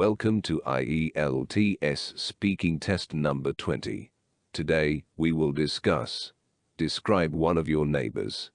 Welcome to IELTS speaking test number 20. Today, we will discuss. Describe one of your neighbors.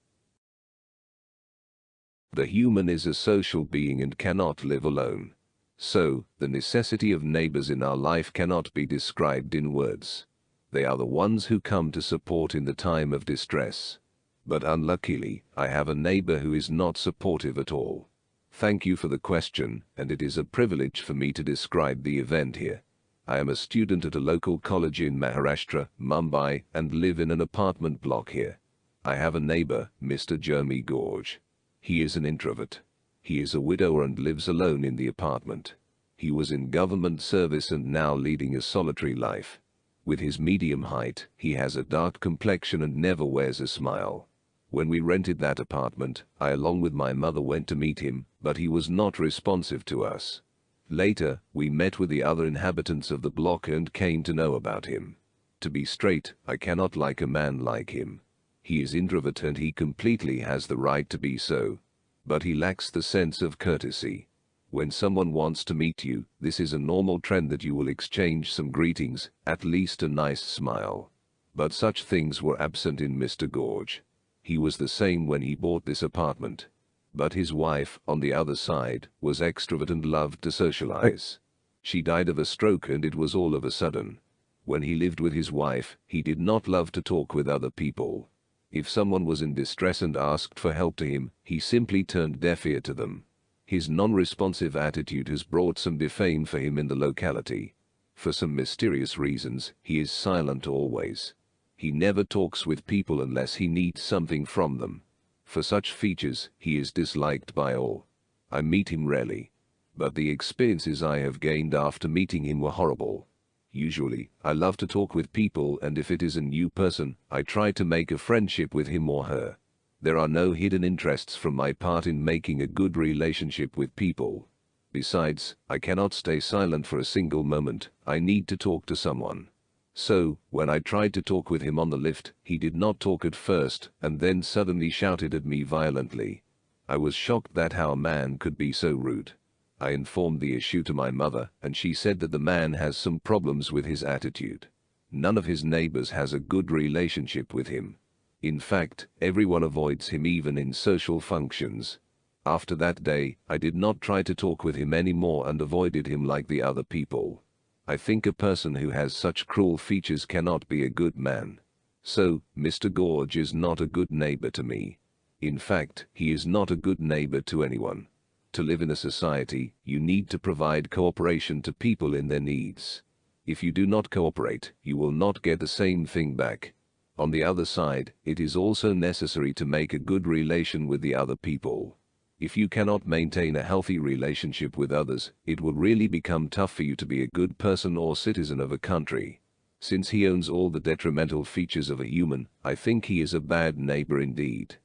The human is a social being and cannot live alone. So, the necessity of neighbors in our life cannot be described in words. They are the ones who come to support in the time of distress. But unluckily, I have a neighbor who is not supportive at all. Thank you for the question, and it is a privilege for me to describe the event here. I am a student at a local college in Maharashtra, Mumbai, and live in an apartment block here. I have a neighbor, Mr. Jeremy Gorge. He is an introvert. He is a widower and lives alone in the apartment. He was in government service and now leading a solitary life. With his medium height, he has a dark complexion and never wears a smile. When we rented that apartment, I along with my mother went to meet him, but he was not responsive to us. Later, we met with the other inhabitants of the block and came to know about him. To be straight, I cannot like a man like him. He is introvert and he completely has the right to be so. But he lacks the sense of courtesy. When someone wants to meet you, this is a normal trend that you will exchange some greetings, at least a nice smile. But such things were absent in Mr. Gorge. He was the same when he bought this apartment. But his wife, on the other side, was extrovert and loved to socialize. She died of a stroke and it was all of a sudden. When he lived with his wife, he did not love to talk with other people. If someone was in distress and asked for help to him, he simply turned deaf ear to them. His non-responsive attitude has brought some defame for him in the locality. For some mysterious reasons, he is silent always. He never talks with people unless he needs something from them. For such features, he is disliked by all. I meet him rarely. But the experiences I have gained after meeting him were horrible. Usually, I love to talk with people, and if it is a new person, I try to make a friendship with him or her. There are no hidden interests from my part in making a good relationship with people. Besides, I cannot stay silent for a single moment. I need to talk to someone. So, when I tried to talk with him on the lift, he did not talk at first, and then suddenly shouted at me violently. I was shocked that how a man could be so rude. I informed the issue to my mother, and she said that the man has some problems with his attitude. None of his neighbors has a good relationship with him. In fact, everyone avoids him even in social functions. After that day, I did not try to talk with him anymore and avoided him like the other people. I think a person who has such cruel features cannot be a good man. So, Mr. Gorge is not a good neighbor to me. In fact, he is not a good neighbor to anyone. To live in a society, you need to provide cooperation to people in their needs. If you do not cooperate, you will not get the same thing back. On the other side, it is also necessary to make a good relation with the other people. If you cannot maintain a healthy relationship with others, it will really become tough for you to be a good person or citizen of a country. Since he owns all the detrimental features of a human, I think he is a bad neighbor indeed.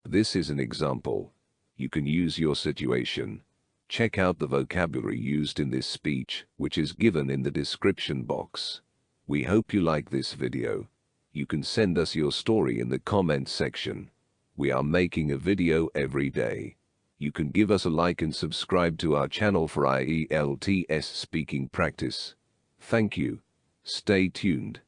This is an example. You can use your situation. Check out the vocabulary used in this speech, which is given in the description box. We hope you like this video. You can send us your story in the comments section. We are making a video every day. You can give us a like and subscribe to our channel for IELTS speaking practice. Thank you. Stay tuned.